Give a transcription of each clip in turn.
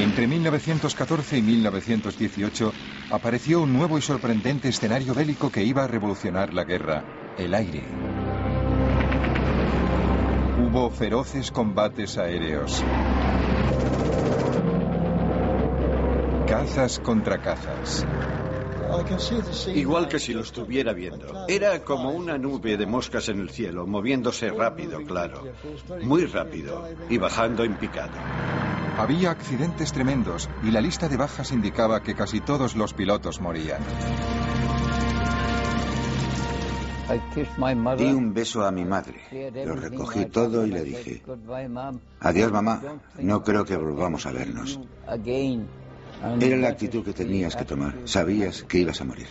Entre 1914 y 1918 apareció un nuevo y sorprendente escenario bélico que iba a revolucionar la guerra: el aire. Hubo feroces combates aéreos. Cazas contra cazas. Igual que si lo estuviera viendo. Era como una nube de moscas en el cielo, moviéndose rápido, claro. Muy rápido y bajando en picado. Había accidentes tremendos y la lista de bajas indicaba que casi todos los pilotos morían. Di un beso a mi madre. Lo recogí todo y le dije: adiós, mamá. No creo que volvamos a vernos. Era la actitud que tenías que tomar. Sabías que ibas a morir.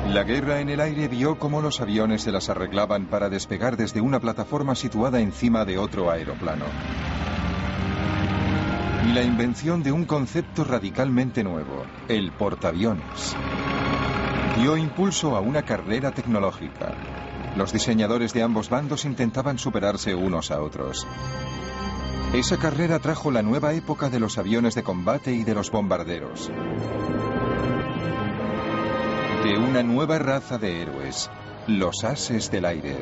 La guerra en el aire vio cómo los aviones se las arreglaban para despegar desde una plataforma situada encima de otro aeroplano. Y la invención de un concepto radicalmente nuevo: el portaaviones. Dio impulso a una carrera tecnológica. Los diseñadores de ambos bandos intentaban superarse unos a otros. Esa carrera trajo la nueva época de los aviones de combate y de los bombarderos. De una nueva raza de héroes, los ases del aire.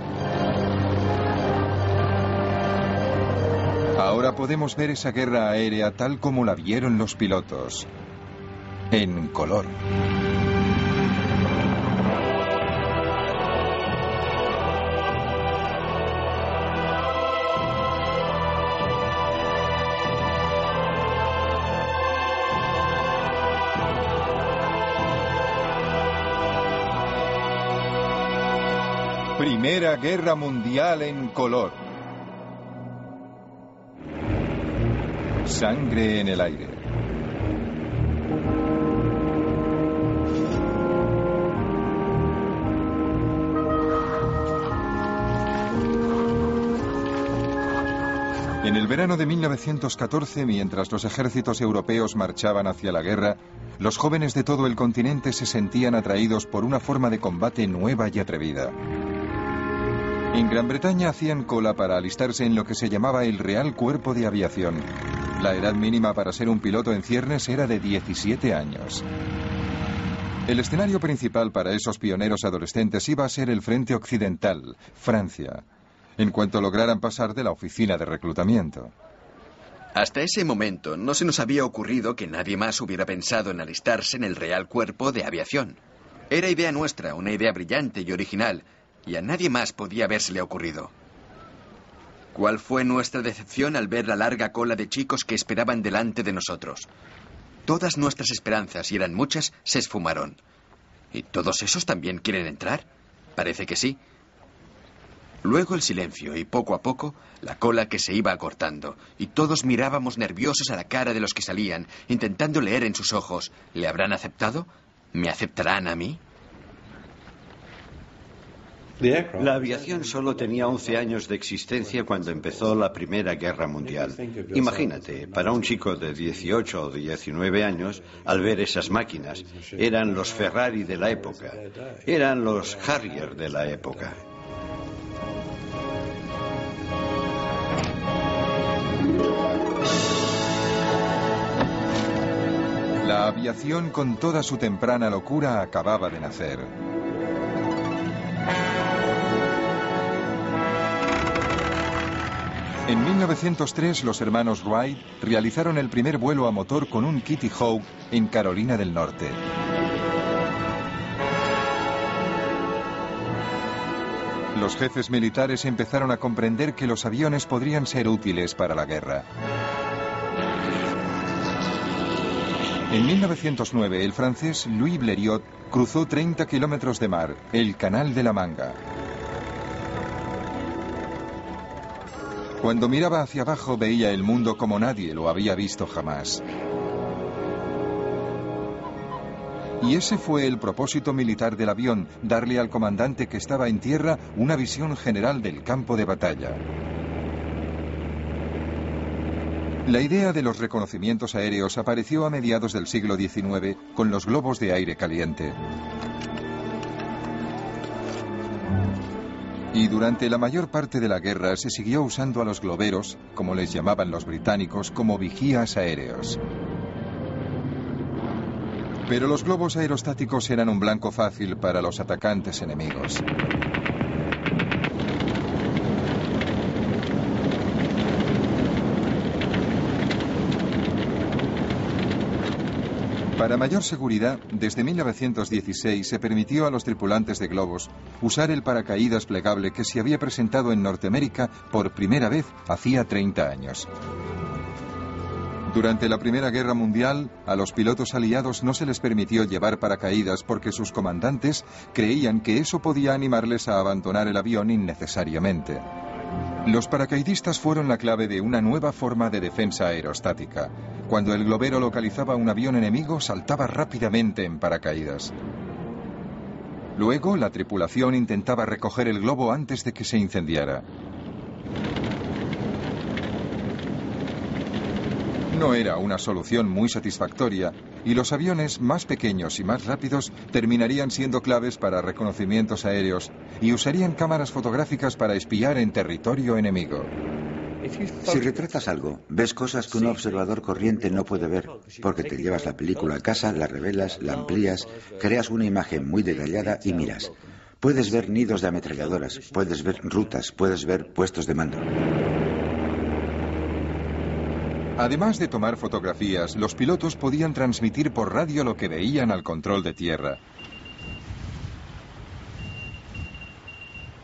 Ahora podemos ver esa guerra aérea tal como la vieron los pilotos, en color. Primera Guerra Mundial en color. Sangre en el aire. En el verano de 1914, mientras los ejércitos europeos marchaban hacia la guerra, los jóvenes de todo el continente se sentían atraídos por una forma de combate nueva y atrevida. En Gran Bretaña hacían cola para alistarse en lo que se llamaba el Real Cuerpo de Aviación. La edad mínima para ser un piloto en ciernes era de 17 años. El escenario principal para esos pioneros adolescentes iba a ser el frente occidental, Francia, en cuanto lograran pasar de la oficina de reclutamiento. Hasta ese momento no se nos había ocurrido que nadie más hubiera pensado en alistarse en el Real Cuerpo de Aviación. Era idea nuestra, una idea brillante y original, y a nadie más podía habérsele ocurrido. ¿Cuál fue nuestra decepción al ver la larga cola de chicos que esperaban delante de nosotros? Todas nuestras esperanzas, y eran muchas, se esfumaron. ¿Y todos esos también quieren entrar? Parece que sí. Luego el silencio y poco a poco la cola que se iba acortando, y todos mirábamos nerviosos a la cara de los que salían, intentando leer en sus ojos: ¿le habrán aceptado? ¿Me aceptarán a mí? La aviación solo tenía 11 años de existencia cuando empezó la Primera Guerra Mundial. Imagínate, para un chico de 18 o 19 años, al ver esas máquinas, eran los Ferrari de la época, eran los Harrier de la época. La aviación, con toda su temprana locura, acababa de nacer. En 1903, los hermanos Wright realizaron el primer vuelo a motor con un Kitty Hawk en Carolina del Norte. Los jefes militares empezaron a comprender que los aviones podrían ser útiles para la guerra. En 1909, el francés Louis Blériot cruzó 30 kilómetros de mar, el Canal de la Mancha. Cuando miraba hacia abajo veía el mundo como nadie lo había visto jamás. Y ese fue el propósito militar del avión: darle al comandante que estaba en tierra una visión general del campo de batalla. La idea de los reconocimientos aéreos apareció a mediados del siglo XIX con los globos de aire caliente. Y durante la mayor parte de la guerra se siguió usando a los globeros, como les llamaban los británicos, como vigías aéreos. Pero los globos aerostáticos eran un blanco fácil para los atacantes enemigos. Para mayor seguridad, desde 1916 se permitió a los tripulantes de globos usar el paracaídas plegable que se había presentado en Norteamérica por primera vez hacía 30 años. Durante la Primera Guerra Mundial, a los pilotos aliados no se les permitió llevar paracaídas porque sus comandantes creían que eso podía animarles a abandonar el avión innecesariamente. Los paracaidistas fueron la clave de una nueva forma de defensa aerostática. Cuando el globero localizaba un avión enemigo, saltaba rápidamente en paracaídas. Luego, la tripulación intentaba recoger el globo antes de que se incendiara. No era una solución muy satisfactoria, y los aviones más pequeños y más rápidos terminarían siendo claves para reconocimientos aéreos y usarían cámaras fotográficas para espiar en territorio enemigo. Si retratas algo, ves cosas que un observador corriente no puede ver, porque te llevas la película a casa, la revelas, la amplías, creas una imagen muy detallada y miras. Puedes ver nidos de ametralladoras, puedes ver rutas, puedes ver puestos de mando. Además de tomar fotografías, los pilotos podían transmitir por radio lo que veían al control de tierra.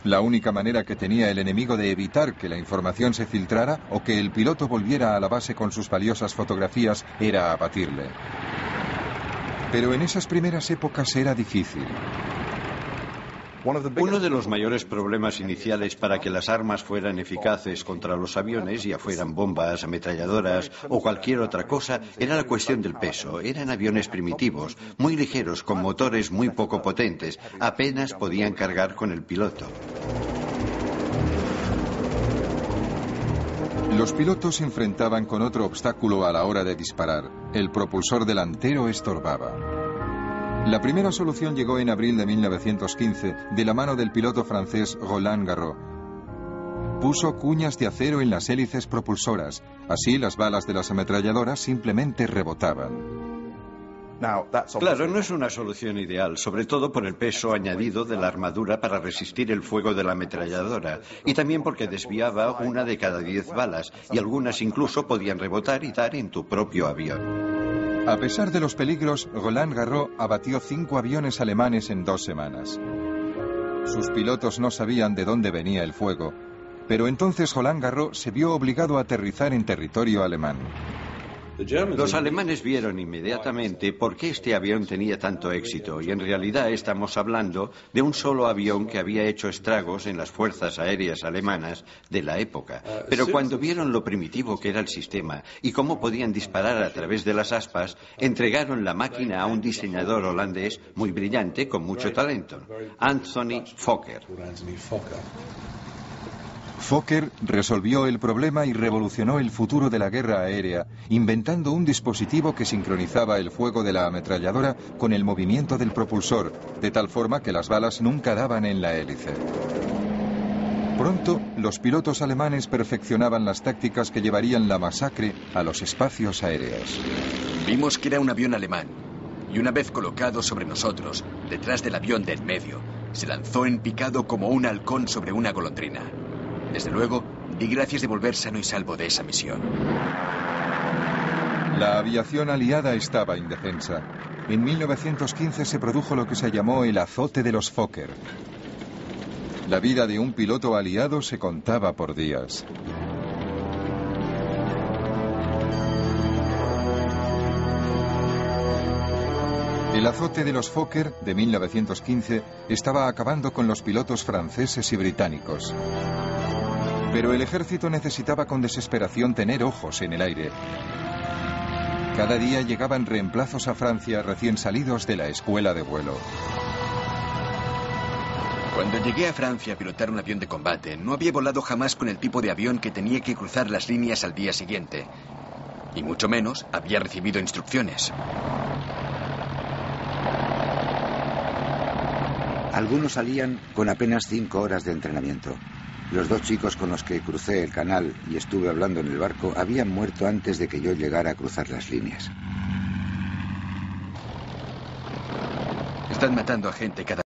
La única manera que tenía el enemigo de evitar que la información se filtrara o que el piloto volviera a la base con sus valiosas fotografías era abatirle. Pero en esas primeras épocas era difícil. Uno de los mayores problemas iniciales para que las armas fueran eficaces contra los aviones, ya fueran bombas, ametralladoras o cualquier otra cosa, era la cuestión del peso. Eran aviones primitivos, muy ligeros, con motores muy poco potentes. Apenas podían cargar con el piloto. Los pilotos se enfrentaban con otro obstáculo a la hora de disparar. El propulsor delantero estorbaba. La primera solución llegó en abril de 1915 de la mano del piloto francés Roland Garros. Puso cuñas de acero en las hélices propulsoras, así las balas de las ametralladoras simplemente rebotaban. Claro, no es una solución ideal, sobre todo por el peso añadido de la armadura para resistir el fuego de la ametralladora, y también porque desviaba 1 de cada 10 balas, y algunas incluso podían rebotar y dar en tu propio avión. A pesar de los peligros, Roland Garros abatió 5 aviones alemanes en 2 semanas. Sus pilotos no sabían de dónde venía el fuego, pero entonces Roland Garros se vio obligado a aterrizar en territorio alemán. Los alemanes vieron inmediatamente por qué este avión tenía tanto éxito, y en realidad estamos hablando de un solo avión que había hecho estragos en las fuerzas aéreas alemanas de la época. Pero cuando vieron lo primitivo que era el sistema y cómo podían disparar a través de las aspas, entregaron la máquina a un diseñador holandés muy brillante, con mucho talento, Anthony Fokker. Fokker resolvió el problema y revolucionó el futuro de la guerra aérea, inventando un dispositivo que sincronizaba el fuego de la ametralladora con el movimiento del propulsor, de tal forma que las balas nunca daban en la hélice. Pronto, los pilotos alemanes perfeccionaban las tácticas que llevarían la masacre a los espacios aéreos. Vimos que era un avión alemán, y una vez colocado sobre nosotros, detrás del avión de en medio, se lanzó en picado como un halcón sobre una golondrina. Desde luego, di gracias de volver sano y salvo de esa misión. La aviación aliada estaba indefensa. En 1915 se produjo lo que se llamó el azote de los Fokker. La vida de un piloto aliado se contaba por días. El azote de los Fokker de 1915 estaba acabando con los pilotos franceses y británicos. Pero el ejército necesitaba con desesperación tener ojos en el aire. Cada día llegaban reemplazos a Francia recién salidos de la escuela de vuelo. Cuando llegué a Francia a pilotar un avión de combate, no había volado jamás con el tipo de avión que tenía que cruzar las líneas al día siguiente. Y mucho menos había recibido instrucciones. Algunos salían con apenas 5 horas de entrenamiento. Los 2 chicos con los que crucé el canal y estuve hablando en el barco habían muerto antes de que yo llegara a cruzar las líneas. Están matando a gente cada